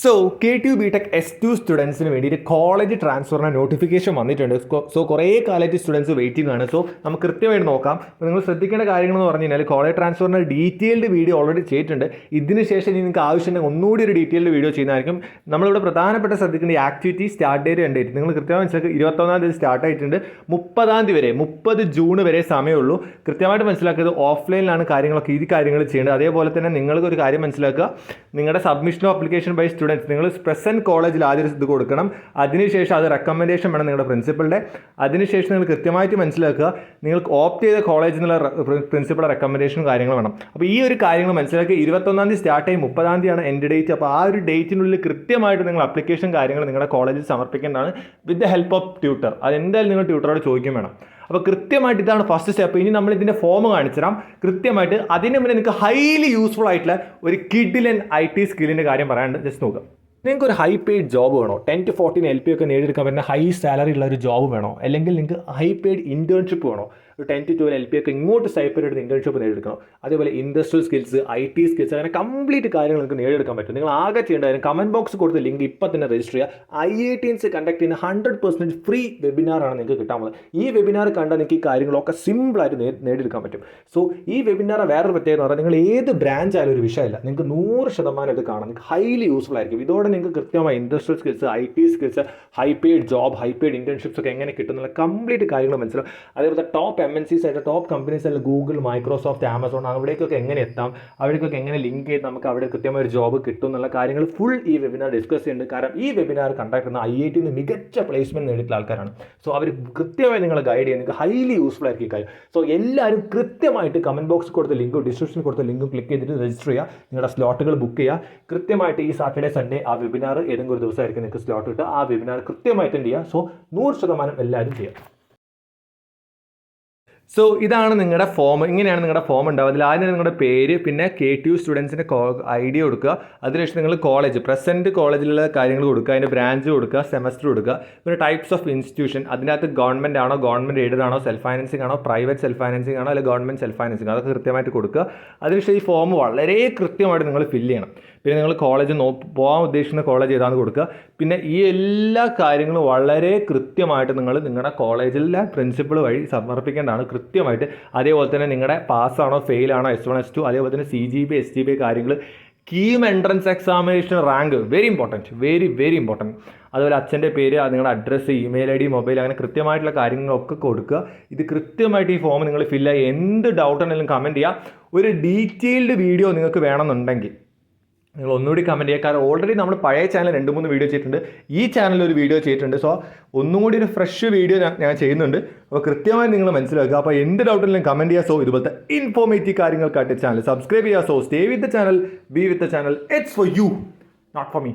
So KTU BTech S2 സ്റ്റുഡൻസിന് വേണ്ടിയിട്ട് college ട്രാൻസ്ഫറിന് notification വന്നിട്ടുണ്ട്. സോ കുറേ കാലമായിട്ട് സ്റ്റുഡൻസ് വെയിറ്റിംഗ് ആണ്. സോ നമുക്ക് കൃത്യമായിട്ട് നോക്കാം. നിങ്ങൾ ശ്രദ്ധിക്കേണ്ട കാര്യങ്ങൾ എന്ന് പറഞ്ഞു കഴിഞ്ഞാൽ കോളേജ് ട്രാൻസ്ഫറിന് ഡീറ്റെയിൽഡ് വീഡിയോ ഓൾറെഡി ചെയ്തിട്ടുണ്ട്. ഇതിന് ശേഷം നിങ്ങൾക്ക് ആവശ്യമുണ്ടെങ്കിൽ ഒന്നുകൂടി ഒരു ഡീറ്റെയിൽഡ് വീഡിയോ ചെയ്യുന്നതായിരിക്കും. നമ്മളിവിടെ പ്രധാനപ്പെട്ട ശ്രദ്ധിക്കേണ്ട ഈ ആക്ടിവിറ്റി സ്റ്റാർട്ട് ഡേറ്റ് കണ്ടിട്ട് നിങ്ങൾ കൃത്യമായി മനസ്സിലാക്കി 21-ാം തീയതി സ്റ്റാർട്ട് ആയിട്ടുണ്ട്. 30-ാം തീയതി വരെ 30 ജൂൺ വരെ സമയമുള്ളൂ. കൃത്യമായിട്ട് മനസ്സിലാക്കിയത് ഓഫ്ലൈനിലാണ് കാര്യങ്ങളൊക്കെ ഈ കാര്യങ്ങൾ ചെയ്യേണ്ടത്. അതേപോലെ തന്നെ നിങ്ങൾക്ക് ഒരു കാര്യം മനസ്സിലാക്കുക, നിങ്ങളുടെ submission of application by students നിങ്ങൾ പ്രസൻറ്റ് കോളേജിൽ ആദ്യം ഇത് കൊടുക്കണം. അതിനുശേഷം അത് റെക്കമെൻഡേഷൻ വേണം നിങ്ങളുടെ പ്രിൻസിപ്പളുടെ. അതിനുശേഷം നിങ്ങൾ കൃത്യമായിട്ട് മനസ്സിലാക്കുക നിങ്ങൾക്ക് ഓപ്റ്റ് ചെയ്ത കോളേജിൽ നിന്നുള്ള പ്രിൻസിപ്പളുടെ റെക്കമെൻഡേഷനും കാര്യങ്ങൾ വേണം. അപ്പോൾ ഈ ഒരു കാര്യങ്ങൾ മനസ്സിലാക്കി 21-ാം തീയതി സ്റ്റാർട്ട് ആയി 30-ാം തീയതിയാണ് എൻഡ് ഡേറ്റ്. അപ്പോൾ ആ ഒരു ഡേറ്റിനുള്ളിൽ കൃത്യമായിട്ട് നിങ്ങൾ അപ്ലിക്കേഷൻ കാര്യങ്ങൾ നിങ്ങളുടെ കോളേജിൽ സമർപ്പിക്കേണ്ടതാണ് with the help of tutor. അത് എന്തായാലും നിങ്ങൾ ട്യൂട്ടറോട് ചോദിക്കും വേണം. അപ്പോൾ കൃത്യമായിട്ട് ഇതാണ് ഫസ്റ്റ് സ്റ്റെപ്പ്. ഇനി നമ്മൾ ഇതിൻ്റെ ഫോം കാണിച്ചു തരാം കൃത്യമായിട്ട്. അതിന് മുന്നേ നിങ്ങൾക്ക് ഹൈലി യൂസ്ഫുൾ ആയിട്ടുള്ള ഒരു കിഡിലൻ IT സ്കില്ലിൻ്റെ കാര്യം പറയാനുണ്ട്. ജസ്റ്റ് നോക്കാം. നിങ്ങൾക്ക് ഒരു ഹൈ പെയ്ഡ് ജോബ് വേണോ, 10 to 14 LP ഒക്കെ നേടിയെടുക്കാൻ പറ്റുന്ന ഹൈ സാലറി ഉള്ള ഒരു ജോബ് വേണോ, അല്ലെങ്കിൽ നിങ്ങൾക്ക് ഹൈ പെയ്ഡ് ഇൻറ്റേൺഷിപ്പ് വേണോ, ഒരു 10 to 12 LP ഒക്കെ ഇങ്ങോട്ട് സ്റ്റൈപ്പൻഡ് എടുത്ത് ഇൻറ്റേൺഷിപ്പ് നേടിയെടുക്കണം. അതേപോലെ ഇൻഡസ്ട്രിയൽ സ്കിൽസ്, IT സ്കിൽസ്, അങ്ങനെ കംപ്ലീറ്റ് കാര്യങ്ങൾ നിങ്ങൾക്ക് നേടിയെടുക്കാൻ പറ്റും. നിങ്ങൾ ആകെ ചെയ്യേണ്ട കാര്യം കമൻറ്റ് ബോക്സ് കൊടുത്ത ലിങ്ക് ഇപ്പം തന്നെ രജിസ്റ്റർ ചെയ്യുക. IITs കണ്ടക്ട് ചെയ്യുന്ന 100% ഫ്രീ വെബിനാറാണ് നിങ്ങൾക്ക് കിട്ടാൻ പോകുന്നത്. ഈ വെബിനാർ കണ്ടാൽ നിങ്ങൾക്ക് ഈ കാര്യങ്ങളൊക്കെ സിമ്പിളായിട്ട് നേടിയെടുക്കാൻ പറ്റും. സോ ഈ വെബിനാർ വേറൊരു പ്രത്യേകത എന്ന് പറഞ്ഞാൽ നിങ്ങൾ ഏത് ബ്രാഞ്ച് ആയാലും ഒരു വിഷയമില്ല, നിങ്ങൾക്ക് 100% ഇത് കാണാം. നിങ്ങൾക്ക് ഹൈലി യൂസ്ഫുൾ ആയിരിക്കും. ഇതോടെ നിങ്ങൾക്ക് കൃത്യമായി industrial skills, IT skills, high paid job, high paid internships ഒക്കെ എങ്ങനെ കിട്ടുന്നുള്ള കംപ്ലീറ്റ് കാര്യങ്ങൾ മനസ്സിലാവും. അതേപോലെ ടോപ്പ് MNCs ആയിട്ട് ടോപ്പ് കമ്പനീസ് ആയിട്ട് ഗൂഗിൾ, മൈക്രോസോഫ്റ്റ്, ആമസോൺ, അവിടേക്കൊക്കെ എങ്ങനെ എത്താം, അവിടേക്കൊക്കെ എങ്ങനെ ലിങ്ക് ചെയ്ത് നമുക്ക് അവിടെ കൃത്യമായ ഒരു ജോബ് കിട്ടും എന്നുള്ള കാര്യങ്ങൾ ഫുൾ ഈ വെബിനാർ ഡിസ്കസ് ചെയ്യുന്നുണ്ട്. കാരണം ഈ വെബിനാർ കണ്ടക്ട് ചെയ്യുന്ന IIT മികച്ച പ്ലേസ്മെൻറ്റ് നേടിയിട്ടുള്ള ആൾക്കാരാണ്. സോ അവർ കൃത്യമായി നിങ്ങളെ ഗൈഡ് ചെയ്യാൻ നിങ്ങൾക്ക് ഹൈലി യൂസ്ഫുൾ ആയിരിക്കും കാര്യം. സോ എല്ലാവരും കൃത്യമായിട്ട് കമൻറ്റ് ബോക്സിൽ കൊടുത്ത ലിങ്കും ഡിസ്ക്രിപ്ഷനിൽ കൊടുത്ത ലിങ്കും ക്ലിക്ക് ചെയ്തിട്ട് രജിസ്റ്റർ ചെയ്യുക. നിങ്ങളുടെ സ്ലോട്ടുകൾ ബുക്ക് ചെയ്യുക. കൃത്യമായിട്ട് ഈ സാറ്റർഡേ സൺഡേ ആ വെബിനാർ ഏതെങ്കിലും ഒരു ദിവസമായിരിക്കും നിങ്ങൾക്ക് സ്ലോട്ട് കിട്ടുക. ആ വെബിനാർ കൃത്യമായിട്ട് എന്ത് ചെയ്യുക. സോ 100% എല്ലാവരും ചെയ്യുക. സോ ഇതാണ് നിങ്ങളുടെ ഫോം. ഇങ്ങനെയാണ് നിങ്ങളുടെ ഫോം ഉണ്ടാവുക. അതിൽ ആദ്യം നിങ്ങളുടെ പേര്, പിന്നെ KTU സ്റ്റുഡൻസിൻ്റെ ID കൊടുക്കുക. അതിനുശേഷം നിങ്ങൾ കോളേജ്, പ്രസൻറ്റ് കോളേജിലുള്ള കാര്യങ്ങൾ കൊടുക്കുക, അതിൻ്റെ ബ്രാഞ്ച് കൊടുക്കുക, സെമസ്റ്റർ കൊടുക്കുക, പിന്നെ ടൈപ്സ് ഓഫ് ഇൻസ്റ്റിറ്റ്യൂഷൻ, അതിനകത്ത് ഗവൺമെൻറ് ആണോ, ഗവൺമെൻറ് എയ്ഡഡ് ആണോ, സെൽഫ് ഫൈനാൻസിങ് ആണോ, പ്രൈവറ്റ് സെൽഫ് ഫൈനാൻസിങ് ആണോ, അല്ലെങ്കിൽ ഗവൺമെൻറ് സെൽഫ് ഫൈനാൻസിങ്, അതൊക്കെ കൃത്യമായിട്ട് കൊടുക്കുക. അതിനുശേഷം ഈ ഫോം വളരെ കൃത്യമായിട്ട് നിങ്ങൾ ഫില്ല് ചെയ്യണം. പിന്നെ നിങ്ങൾ കോളേജ് പോകാൻ ഉദ്ദേശിക്കുന്ന കോളേജ് ഏതാണെന്ന് കൊടുക്കുക. പിന്നെ ഈ എല്ലാ കാര്യങ്ങളും വളരെ കൃത്യമായിട്ട് നിങ്ങൾ നിങ്ങളുടെ കോളേജിലെ പ്രിൻസിപ്പൾ വഴി സമർപ്പിക്കേണ്ടതാണ് കൃത്യമായിട്ട്. അതേപോലെ തന്നെ നിങ്ങളുടെ പാസ്സാണോ, ഫെയിലാണോ, S1 S2, അതേപോലെ തന്നെ CGP SGP കാര്യങ്ങൾ, KEAM entrance examination rank, very important, very important. അതുപോലെ അച്ഛൻ്റെ പേര്, നിങ്ങളുടെ അഡ്രസ്സ്, ഇമെയിൽ ID, മൊബൈൽ, അങ്ങനെ കൃത്യമായിട്ടുള്ള കാര്യങ്ങളൊക്കെ കൊടുക്കുക. ഇത് കൃത്യമായിട്ട് ഈ ഫോം നിങ്ങൾ ഫില്ല് ചെയ്യുക. എന്ത് ഡൗട്ട് ഉണ്ടെങ്കിലും കമൻറ്റ് ചെയ്യുക. ഒരു ഡീറ്റെയിൽഡ് വീഡിയോ നിങ്ങൾക്ക് വേണമെന്നുണ്ടെങ്കിൽ നിങ്ങൾ ഒന്നുകൂടി കമൻറ്റ് ചെയ്യുക. കാരണം ഓൾറെഡി നമ്മൾ പഴയ ചാനൽ 2-3 വീഡിയോ ചെയ്തിട്ടുണ്ട്, ഈ ചാനലിൽ ഒരു വീഡിയോ ചെയ്തിട്ടുണ്ട്. സോ ഒന്നും കൂടി ഒരു ഫ്രഷ് വീഡിയോ ഞാൻ ചെയ്യുന്നുണ്ട്. അപ്പോൾ കൃത്യമായി നിങ്ങൾ മനസ്സിലാക്കുക. അപ്പോൾ എന്ത് ഡൗട്ടിലും കമൻറ്റ് ചെയ്യുക. സോ ഇതുപോലത്തെ ഇൻഫോർമേറ്റീവ് കാര്യങ്ങൾക്കായിട്ട് ചാനൽ സബ്സ്ക്രൈബ് ചെയ്യുക. So stay with the channel, be with the channel. It's for you, not for me.